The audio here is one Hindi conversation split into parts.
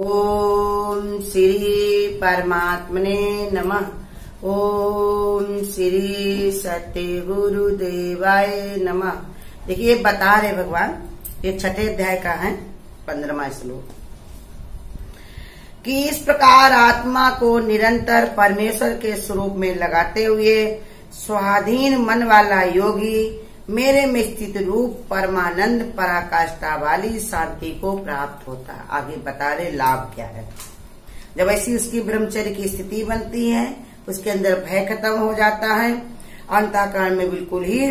ओम श्री परमात्मने नमः। ओम श्री सत्य गुरुदेवाय नमः। देखिए बता रहे भगवान, ये छठे अध्याय का है 15वां श्लोक, कि इस प्रकार आत्मा को निरंतर परमेश्वर के स्वरूप में लगाते हुए स्वाधीन मन वाला योगी मेरे में स्थित रूप परमानंद पराकाष्ठा वाली शांति को प्राप्त होता है। आगे बता रहे लाभ क्या है। जब ऐसी उसकी ब्रह्मचर्य की स्थिति बनती है, उसके अंदर भय खत्म हो जाता है, अंतःकरण में बिल्कुल ही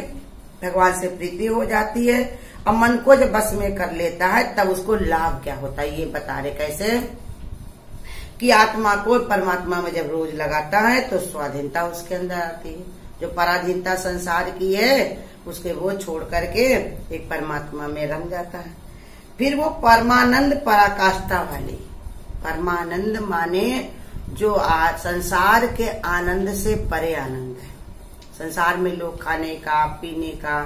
भगवान से प्रीति हो जाती है और मन को जब बस में कर लेता है, तब उसको लाभ क्या होता है ये बता रहे। कैसे कि आत्मा को परमात्मा में जब रोज लगाता है तो स्वाधीनता उसके अंदर आती है। जो पराधीनता संसार की है उसके वो छोड़ करके एक परमात्मा में रंग जाता है। फिर वो परमानंद पराकाष्ठा वाली, परमानंद माने जो संसार के आनंद से परे आनंद है। संसार में लोग खाने का, पीने का,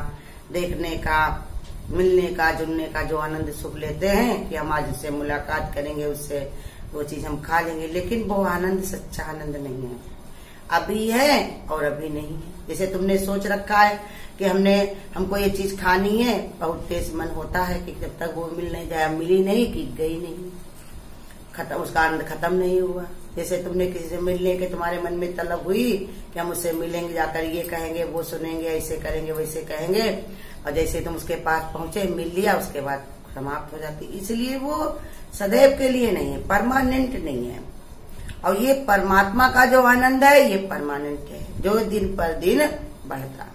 देखने का, मिलने का, जुलने का जो आनंद सुख लेते हैं कि हम आज उससे मुलाकात करेंगे, उससे वो चीज हम खा लेंगे, लेकिन वो आनंद सच्चा आनंद नहीं है। अभी है और अभी नहीं है। जैसे तुमने सोच रखा है कि हमको ये चीज खानी है, बहुत तेज मन होता है कि जब तक वो मिल नहीं जाए, मिली नहीं कि गई नहीं, खत्म, उसका आनंद खत्म नहीं हुआ। जैसे तुमने किसी से मिलने के तुम्हारे मन में तलब हुई कि हम उससे मिलेंगे, जाकर ये कहेंगे, वो सुनेंगे, ऐसे करेंगे, वैसे कहेंगे, और जैसे तुम उसके पास पहुंचे, मिल लिया, उसके बाद समाप्त हो जाती। इसलिए वो सदैव के लिए नहीं है, परमानेंट नहीं है। और ये परमात्मा का जो आनंद है ये परमानेंट है, जो दिन पर दिन बढ़ता।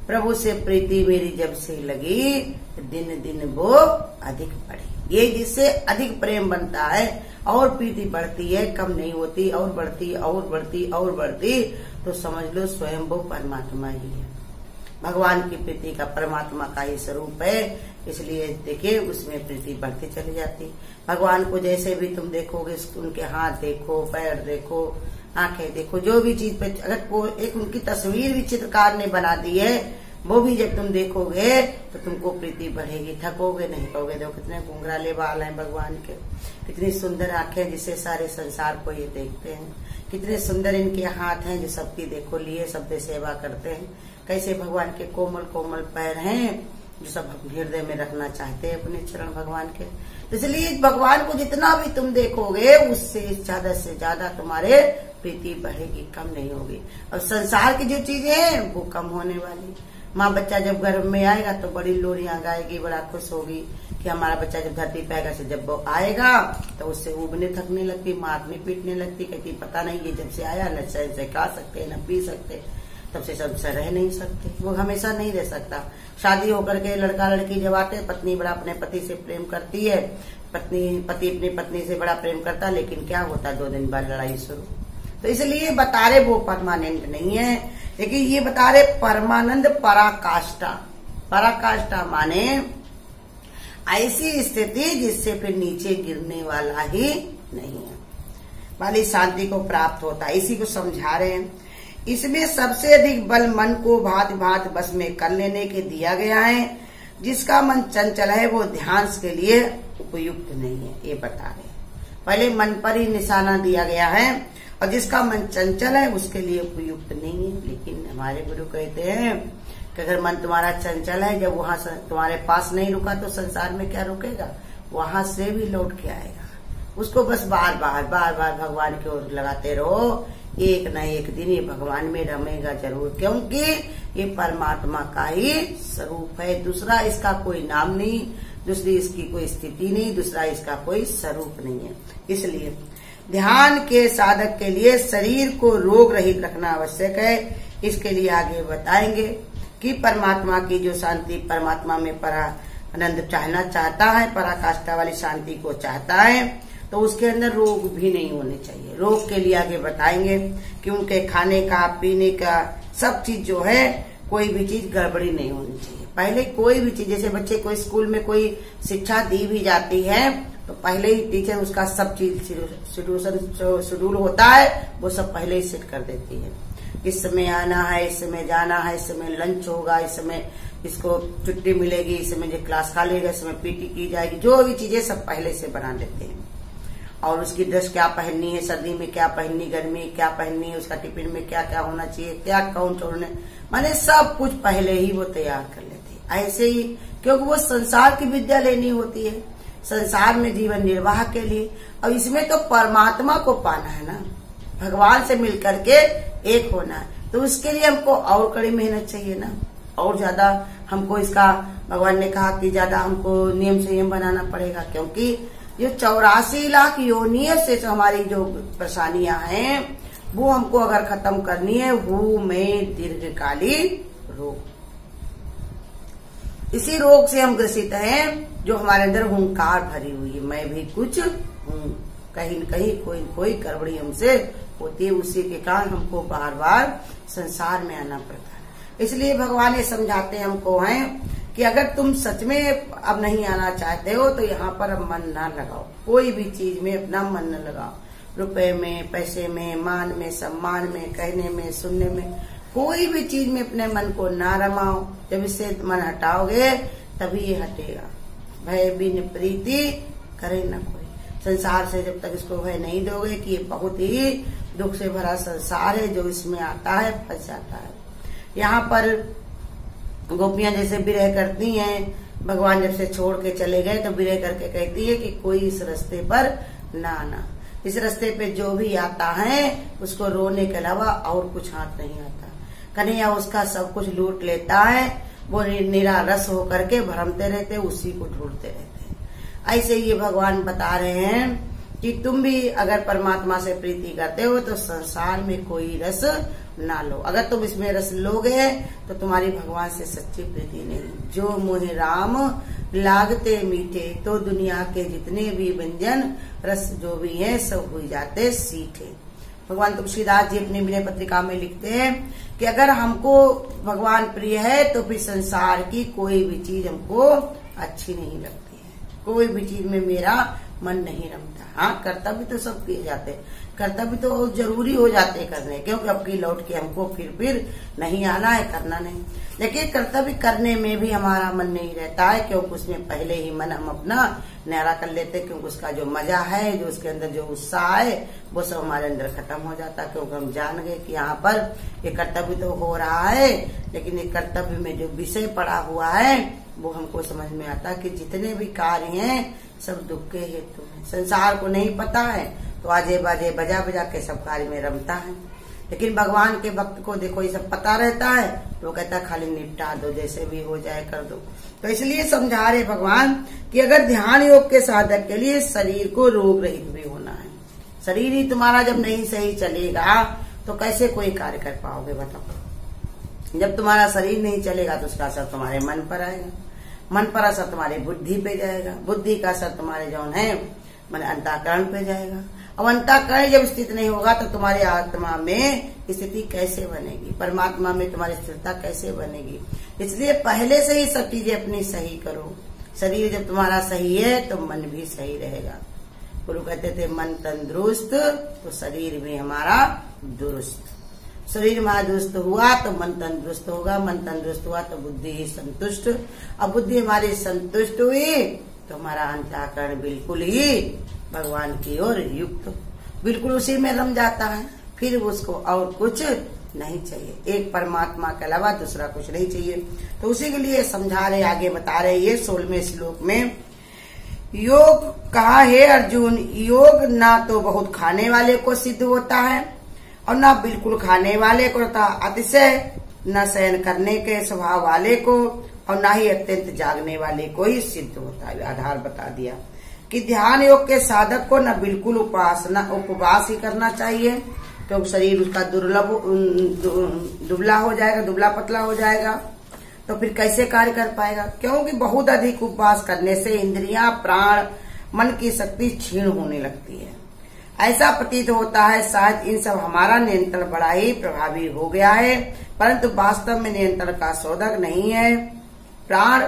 प्रभु से प्रीति मेरी जब से लगी, दिन दिन वो अधिक बढ़ी। ये जिससे अधिक प्रेम बनता है और प्रीति बढ़ती है, कम नहीं होती, और बढ़ती और बढ़ती और बढ़ती, तो समझ लो स्वयं वो परमात्मा ही है। भगवान की प्रीति का परमात्मा का ही स्वरूप है। इसलिए देखिए उसमें प्रीति बढ़ती चली जाती। भगवान को जैसे भी तुम देखोगे, उनके हाथ देखो, पैर देखो, आंखें देखो, जो भी चीज पे अगर वो एक उनकी तस्वीर भी चित्रकार ने बना दी है, वो भी जब तुम देखोगे तो तुमको प्रीति बढ़ेगी, थकोगे नहीं, कहोगे देखो कितने घुंघराले बाल हैं भगवान के, कितनी सुंदर आंखें जिससे सारे संसार को ये देखते हैं, कितने सुंदर इनके हाथ हैं जो सबकी देखो लिए सबकी सेवा करते हैं, कैसे भगवान के कोमल कोमल पैर हैं जो सब हृदय में रखना चाहते हैं अपने चरण भगवान के। तो इसलिए भगवान को जितना भी तुम देखोगे उससे ज्यादा से ज्यादा तुम्हारे प्रीति बढ़ेगी, कम नहीं होगी। और संसार की जो चीजें हैं वो कम होने वाली। माँ बच्चा जब गर्भ में आएगा तो बड़ी लोरियां गाएगी, बड़ा खुश होगी कि हमारा बच्चा जब धरती पे आएगा, से जब वो आएगा तो उससे उबने थकने लगती, मारने पीटने लगती, कहती पता नहीं ये जब से आया न चैन से खा सकते न पी सकते, तब से सबसे रह नहीं सकते। वो हमेशा नहीं रह सकता। शादी होकर के लड़का लड़की जब आते, पत्नी बड़ा अपने पति से प्रेम करती है, पति अपनी पत्नी से बड़ा प्रेम करता, लेकिन क्या होता 2 दिन बाद लड़ाई शुरू। तो इसलिए बता रहे वो परमानेंट नहीं है, लेकिन ये बता रहे परमानंद पराकाष्ठा। पराकाष्ठा माने ऐसी स्थिति जिससे फिर नीचे गिरने वाला ही नहीं है, वाली शांति को प्राप्त होता है। इसी को समझा रहे हैं। इसमें सबसे अधिक बल मन को भांति भांति बस में कर लेने के दिया गया है। जिसका मन चंचल है वो ध्यान के लिए उपयुक्त नहीं है, ये बता रहे हैं। पहले मन पर ही निशाना दिया गया है, और जिसका मन चंचल है उसके लिए उपयुक्त नहीं है। लेकिन हमारे गुरु कहते हैं कि अगर मन तुम्हारा चंचल है, जब वहां तुम्हारे पास नहीं रुका तो संसार में क्या रुकेगा, वहां से भी लौट के आएगा। उसको बस बार बार भगवान की ओर लगाते रहो, एक न एक दिन ये भगवान में रमेगा जरूर, क्योंकि ये परमात्मा का ही स्वरूप है। दूसरा इसका कोई नाम नहीं, दूसरी इसकी कोई स्थिति नहीं, दूसरा इसका कोई स्वरूप नहीं है। इसलिए ध्यान के साधक के लिए शरीर को रोग रहित रखना आवश्यक है। इसके लिए आगे बताएंगे कि परमात्मा की जो शांति, परमात्मा में आनंद चाहना चाहता है, पराकाष्ठा वाली शांति को चाहता है, तो उसके अंदर रोग भी नहीं होने चाहिए। रोग के लिए आगे बताएंगे कि उनके खाने का, पीने का, सब चीज जो है, कोई भी चीज गड़बड़ी नहीं होनी चाहिए। पहले कोई भी चीज, जैसे बच्चे को स्कूल में कोई शिक्षा दी भी जाती है तो पहले ही टीचर उसका सब चीज शेड्यूल होता है, वो सब पहले ही सेट कर देती है। इस समय आना है, इस समय जाना है, इस समय लंच होगा, इस समय इसको छुट्टी मिलेगी, इस समय जो क्लास खा लेगा, इस समय पीटी की जाएगी, जो भी चीजें सब पहले से बना देते हैं। और उसकी ड्रेस क्या पहननी है, सर्दी में क्या पहननी, गर्मी में क्या पहननी है, उसका टिफिन में क्या क्या होना चाहिए, क्या कौन छोड़ने, माने सब कुछ पहले ही वो तैयार कर लेती है। ऐसे ही क्योंकि वो संसार की विद्या लेनी होती है, संसार में जीवन निर्वाह के लिए। और इसमें तो परमात्मा को पाना है ना, भगवान से मिल करके एक होना है, तो उसके लिए हमको और कड़ी मेहनत चाहिए ना, और ज्यादा हमको इसका भगवान ने कहा कि ज्यादा हमको नियम संयम बनाना पड़ेगा। क्योंकि ये 84 लाख योनियों से जो हमारी जो परेशानियां हैं वो हमको अगर खत्म करनी है, वो में दीर्घकालीन रोग, इसी रोग से हम ग्रसित हैं जो हमारे अंदर हुंकार भरी हुई है, मैं भी कुछ हूँ, कहीं न कहीं कोई कोई गड़बड़ी हमसे होती है, उसी के कारण हमको बार बार संसार में आना पड़ता है। इसलिए भगवान ये समझाते हमको हैं कि अगर तुम सच में अब नहीं आना चाहते हो तो यहाँ पर अब मन ना लगाओ, कोई भी चीज में अपना मन न लगाओ, रुपए में, पैसे में, मान में, सम्मान में, कहने में, सुनने में, कोई भी चीज में अपने मन को ना रमाओ। जब इससे मन हटाओगे तभी ये हटेगा। भय बिन प्रीति करे न कोई, संसार से जब तक इसको भय नहीं दोगे कि ये बहुत ही दुख से भरा संसार है, जो इसमें आता है फंस जाता है। यहाँ पर गोपियां जैसे विरह करती हैं, भगवान जब से छोड़ के चले गए तो विरह करके कहती है कि कोई इस रास्ते पर ना आना, इस रास्ते पे जो भी आता है उसको रोने के अलावा और कुछ हाथ नहीं आता। कन्हैया उसका सब कुछ लूट लेता है, वो निरारस होकर के भ्रमते रहते, उसी को ढूंढते रहते हैं। ऐसे ये भगवान बता रहे हैं कि तुम भी अगर परमात्मा से प्रीति करते हो तो संसार में कोई रस ना लो। अगर तुम इसमें रस लोगे तो तुम्हारी भगवान से सच्ची प्रीति नहीं। जो मोहे राम लागते मीठे, तो दुनिया के जितने भी व्यंजन रस जो भी हैं सब हो जाते सीठे। भगवान तुलसीदास जी अपनी विनय पत्रिका में लिखते हैं कि अगर हमको भगवान प्रिय है तो फिर संसार की कोई भी चीज हमको अच्छी नहीं लगती है, कोई भी चीज में मेरा मन नहीं रमता। हाँ, कर्तव्य तो सब किए जाते, कर्तव्य तो जरूरी हो जाते करने, क्योंकि अब की लौट के हमको फिर नहीं आना है, करना नहीं। लेकिन कर्तव्य करने में भी हमारा मन नहीं रहता है, क्योंकि उसमें पहले ही मन हम अपना न्यारा कर लेते, क्योंकि उसका जो मजा है, जो उसके अंदर जो उत्साह है, वो सब हमारे अंदर खत्म हो जाता है। क्योंकि हम जान गए कि यहाँ पर ये कर्तव्य तो हो रहा है, लेकिन ये कर्तव्य में जो विषय पड़ा हुआ है वो हमको समझ में आता कि जितने भी कार्य हैं सब दुख के हेतु हैं। संसार को नहीं पता है तो आजे बाजे बजा बजा के सब कार्य में रमता है, लेकिन भगवान के भक्त को देखो ये सब पता रहता है तो कहता है खाली निपटा दो, जैसे भी हो जाए कर दो। तो इसलिए समझा रहे भगवान कि अगर ध्यान योग के साधक के लिए शरीर को रोग रहित भी होना है, शरीर ही तुम्हारा जब नहीं सही चलेगा तो कैसे कोई कार्य कर पाओगे बताओ। जब तुम्हारा शरीर नहीं चलेगा तो उसका असर तुम्हारे मन पर आएगा, मन पर असर तुम्हारी बुद्धि पे जाएगा, बुद्धि का असर तुम्हारे जौन है मन अंतःकरण पे जाएगा। अब अंतःकरण जब स्थित नहीं होगा तो तुम्हारी आत्मा में स्थिति कैसे बनेगी, परमात्मा में तुम्हारी स्थिरता कैसे बनेगी। इसलिए पहले से ही सब चीजें अपनी सही करो। शरीर जब तुम्हारा सही है तो मन भी सही रहेगा। गुरु कहते थे मन तंदुरुस्त तो शरीर भी हमारा दुरुस्त। शरीर हमारा दुरुस्त हुआ तो मन तंदुरुस्त होगा, मन तंदुरुस्त हुआ तो बुद्धि ही संतुष्ट, अब बुद्धि हमारी संतुष्ट हुई तो हमारा अंतःकरण बिल्कुल ही भगवान की ओर युक्त, बिल्कुल उसी में रम जाता है। फिर उसको और कुछ नहीं चाहिए, एक परमात्मा के अलावा दूसरा कुछ नहीं चाहिए। तो उसी के लिए समझा रहे, आगे बता रहे ये 16वें श्लोक में, योग कहा है अर्जुन, योग ना तो बहुत खाने वाले को सिद्ध होता है और ना बिल्कुल खाने वाले को होता, अतिशय न शयन करने के स्वभाव वाले को और ना ही अत्यंत जागने वाले को ही सिद्ध होता है। आधार बता दिया कि ध्यान योग के साधक को न बिल्कुल उपवास ही करना चाहिए, क्योंकि शरीर उसका दुबला हो जाएगा, दुबला पतला हो जाएगा, तो फिर कैसे कार्य कर पाएगा। क्योंकि बहुत अधिक उपवास करने से इंद्रियां, प्राण, मन की शक्ति क्षीण होने लगती है। ऐसा प्रतीत होता है शायद इन सब हमारा नियंत्रण बड़ा ही प्रभावी हो गया है, परंतु वास्तव में नियंत्रण का शोधक नहीं है प्राण,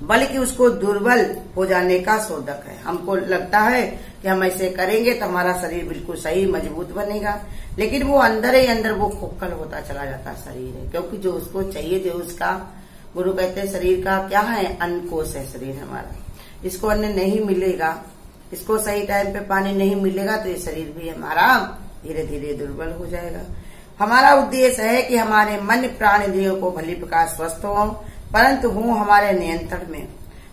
बल्कि उसको दुर्बल हो जाने का शोधक है। हमको लगता है कि हम ऐसे करेंगे तो हमारा शरीर बिल्कुल सही मजबूत बनेगा, लेकिन वो अंदर ही अंदर वो खोखल होता चला जाता शरीर है। क्योंकि जो उसको चाहिए, जो उसका गुरु कहते हैं शरीर का क्या है, अन्न कोश है शरीर हमारा, इसको अन्न नहीं मिलेगा इसको सही टाइम पे पानी नहीं मिलेगा तो ये शरीर भी हमारा धीरे धीरे दुर्बल हो जाएगा। हमारा उद्देश्य है कि हमारे मन प्राण इंद्रियों को भली प्रकार स्वस्थ हो, परंतु हो हमारे नियंत्रण में।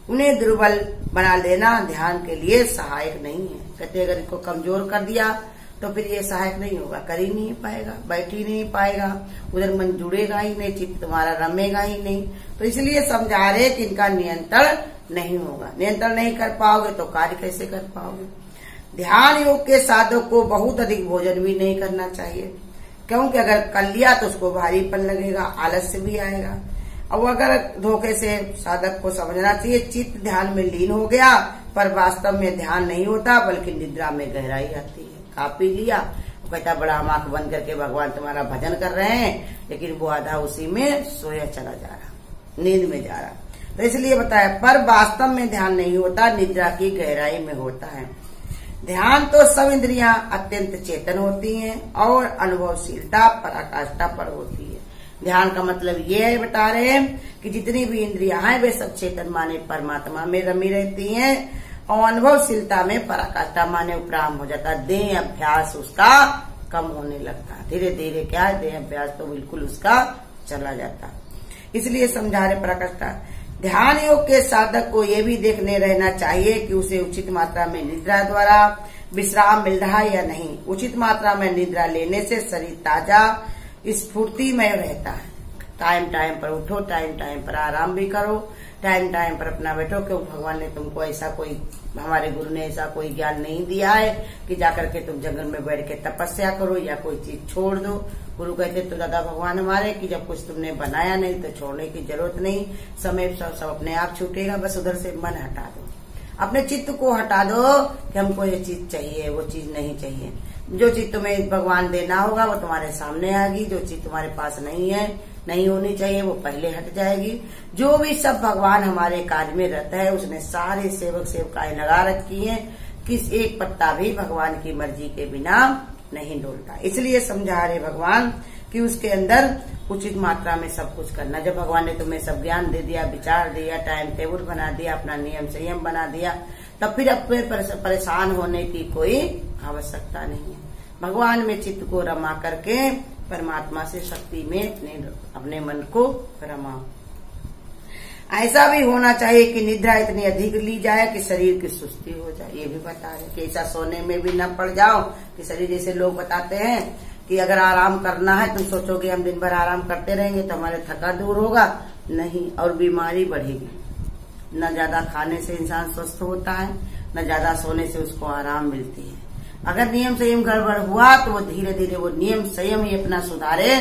उन्हें दुर्बल बना देना ध्यान के लिए सहायक नहीं है। कहते अगर इसको कमजोर कर दिया तो फिर ये सहायक नहीं होगा, कर ही नहीं पाएगा, बैठ ही नहीं पाएगा, उधर मन जुड़ेगा ही नहीं, चित्त तुम्हारा रमेगा ही नहीं। तो इसलिए समझा रहे कि इनका नियंत्रण नहीं होगा। नियंत्रण नहीं कर पाओगे तो कार्य कैसे कर पाओगे। ध्यान योग के साधक को बहुत अधिक भोजन भी नहीं करना चाहिए, क्योंकि अगर कर लिया तो उसको भारीपन लगेगा, आलस्य भी आएगा। अब अगर धोखे से साधक को समझना चाहिए चित्त ध्यान में लीन हो गया, पर वास्तव में ध्यान नहीं होता बल्कि निद्रा में गहराई आती है। खा पी लिया, वो कहता बड़ा हम आंख बंद करके भगवान तुम्हारा भजन कर रहे हैं, लेकिन वो आधा उसी में सोया चला जा रहा, नींद में जा रहा। तो इसलिए बताया पर वास्तव में ध्यान नहीं होता, निद्रा की गहराई में होता है। ध्यान तो सब इंद्रियां अत्यंत चेतन होती हैं और अनुभवशीलता पराकाष्ठा पर होती है। ध्यान का मतलब ये है बता रहे हैं कि जितनी भी इंद्रियां हैं वे सब चेतन माने परमात्मा में रमी रहती हैं और अनुभवशीलता में पराकाष्ठा माने उपराम हो जाता। देह अभ्यास उसका कम होने लगता, धीरे धीरे क्या है देह अभ्यास तो बिल्कुल उसका चला जाता। इसलिए समझा रहे पराकाष्ठा। ध्यान योग के साधक को ये भी देखने रहना चाहिए कि उसे उचित मात्रा में निद्रा द्वारा विश्राम मिल रहा है या नहीं। उचित मात्रा में निद्रा लेने से शरीर ताजा स्फूर्तिमय रहता है। टाइम टाइम पर उठो, टाइम टाइम पर आराम भी करो, टाइम टाइम पर अपना बैठो, क्यों भगवान ने तुमको ऐसा कोई, हमारे गुरु ने ऐसा कोई ज्ञान नहीं दिया है कि जाकर के तुम जंगल में बैठ के तपस्या करो या कोई चीज छोड़ दो। गुरु कहते तो दादा भगवान हमारे कि जब कुछ तुमने बनाया नहीं तो छोड़ने की जरूरत नहीं, समय सब अपने आप छूटेगा, बस उधर से मन हटा दो, अपने चित्त को हटा दो कि हमको ये चीज चाहिए वो चीज नहीं चाहिए। जो चीज तुम्हें भगवान देना होगा वो तुम्हारे सामने आएगी, जो चीज तुम्हारे पास नहीं है, नहीं होनी चाहिए, वो पहले हट जाएगी। जो भी सब भगवान हमारे कार्य में रहता है उसने सारे सेवक सेवकाएं लगा रखी है, किस एक पत्ता भी भगवान की मर्जी के बिना नहीं डोलता। इसलिए समझा रहे भगवान कि उसके अंदर उचित मात्रा में सब कुछ करना। जब भगवान ने तुम्हें सब ज्ञान दे दिया, विचार दिया, टाइम टेबल बना दिया, अपना नियम संयम बना दिया, तब फिर अपने परेशान होने की कोई आवश्यकता नहीं है। भगवान में चित्त को रमा करके परमात्मा से शक्ति में अपने मन को रमाओ। ऐसा भी होना चाहिए कि निद्रा इतनी अधिक ली जाए कि शरीर की सुस्ती हो जाए। ये भी बता रहे कि ऐसा सोने में भी न पड़ जाओ कि शरीर, जैसे लोग बताते हैं कि अगर आराम करना है तुम सोचोगे हम दिन भर आराम करते रहेंगे तो हमारे थका दूर होगा, नहीं, और बीमारी बढ़ेगी। न ज्यादा खाने से इंसान स्वस्थ होता है, न ज्यादा सोने से उसको आराम मिलती है। अगर नियम संयम गड़बड़ हुआ तो वो धीरे धीरे वो नियम संयम ही अपना सुधारे,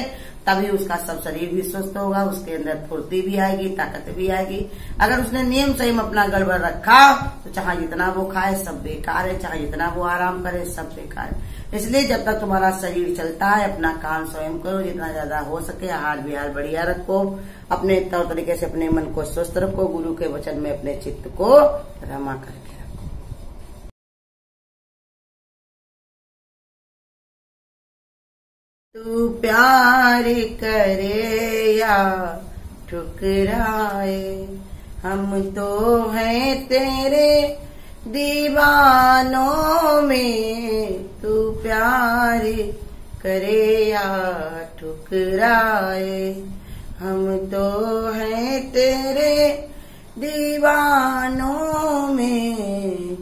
तभी उसका सब शरीर भी स्वस्थ होगा, उसके अंदर फुर्ती भी आएगी, ताकत भी आएगी। अगर उसने नियम संयम अपना गड़बड़ रखा तो चाहे जितना वो खाए सब बेकार है, चाहे जितना वो आराम करे सब बेकार है। इसलिए जब तक तुम्हारा शरीर चलता है अपना काम स्वयं करो, जितना ज्यादा हो सके आहार विहार बढ़िया रखो, अपने तौर तरीके से अपने मन को स्वस्थ रखो, गुरु के वचन में अपने चित्त को रमा करके रखो। तू प्यार करे या ठुकराए, हम तो हैं तेरे दीवानों में। तू प्यार करे या ठुकराए, हम तो हैं तेरे दीवानों में।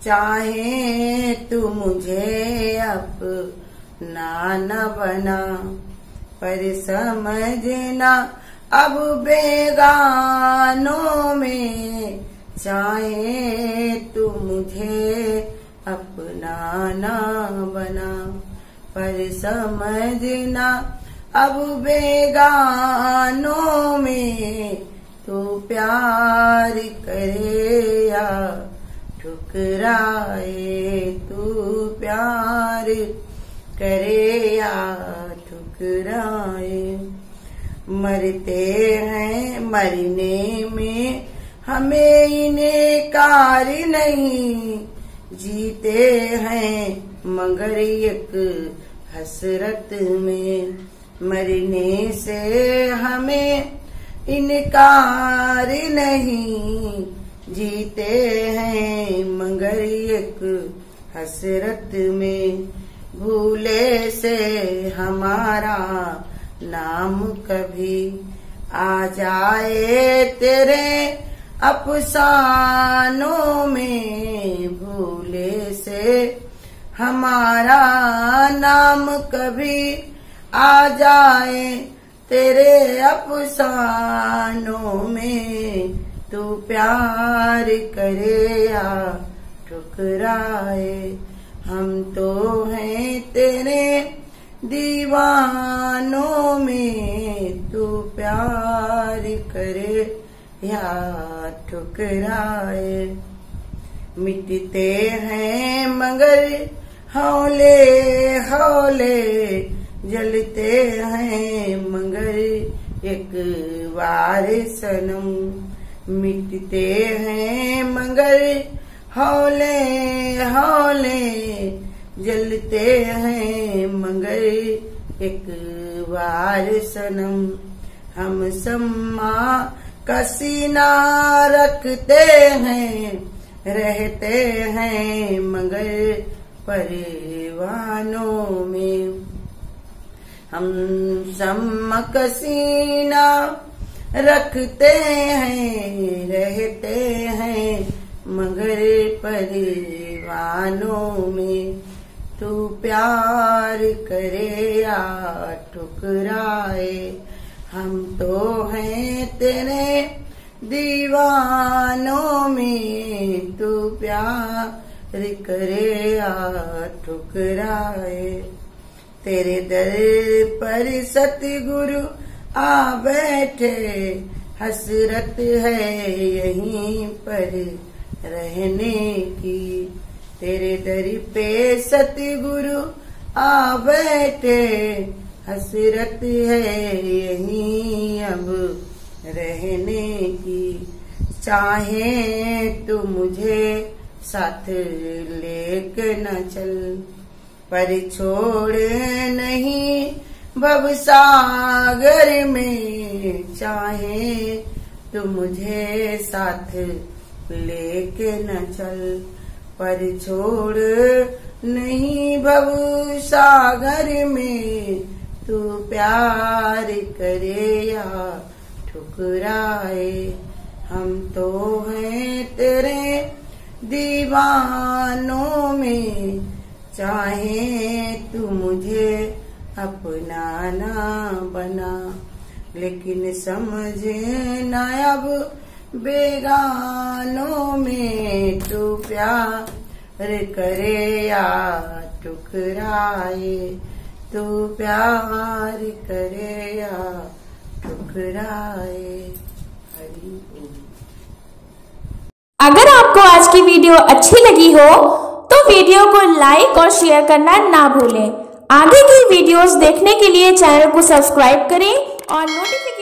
चाहे तू मुझे अपना न बना, पर समझना अब बेगानों में। चाहे तू मुझे अपना ना बना, पर समझना अब बेगानों में। तू प्यार करे या ठुकराए, तू प्यार करे या ठुकराए। मरते हैं मरने में हमें इनकार नहीं, जीते हैं मगर एक हसरत में। मरने से हमें इनकार नहीं, जीते हैं मगर एक हसरत में, भूले से हमारा नाम कभी आ जाए तेरे अफसानों में, भूले से हमारा नाम कभी आ जाए तेरे अफसानों में, तू प्यार करे या ठुकराए, हम तो हैं तेरे दीवानों में, तू प्यार करे या ठुकराए। मिटते हैं मगर हौले हौले, जलते हैं मगर एक बार सनम, मिटते हैं मगर हौले हौले, जलते हैं मगर एक बार सनम। हम सम्मा का सीना रखते हैं, रहते हैं मगर परवानों में, हम सम्मा का सीना रखते हैं, रहते हैं मगर परवानों में, तू प्यार करे या ठुकराए, हम तो हैं तेरे दीवानों में, तू प्यार करे या ठुकराए। तेरे दर पर सतगुरु आ बैठे, हसरत है यहीं पर रहने की, तेरे दर पे सतगुरु आ बैठे, हसरत है यहीं अब रहने की। चाहे तू मुझे साथ लेके न चल, पर छोड़ नहीं भवसागर में, चाहे तू मुझे साथ लेके न चल, पर छोड़ नहीं भवसागर में, तू प्यार करे या ठुकराए, हम तो हैं तेरे दीवानों में, चाहे तू मुझे अपना ना बना, लेकिन समझ ना अब बेगानों में, तू प्यार करे या ठुकराए, तू प्यार करे या ठुकराए। हरि ओम। अगर आपको आज की वीडियो अच्छी लगी हो तो वीडियो को लाइक और शेयर करना ना भूलें। आगे की वीडियोस देखने के लिए चैनल को सब्सक्राइब करें और नोटिफिकेशन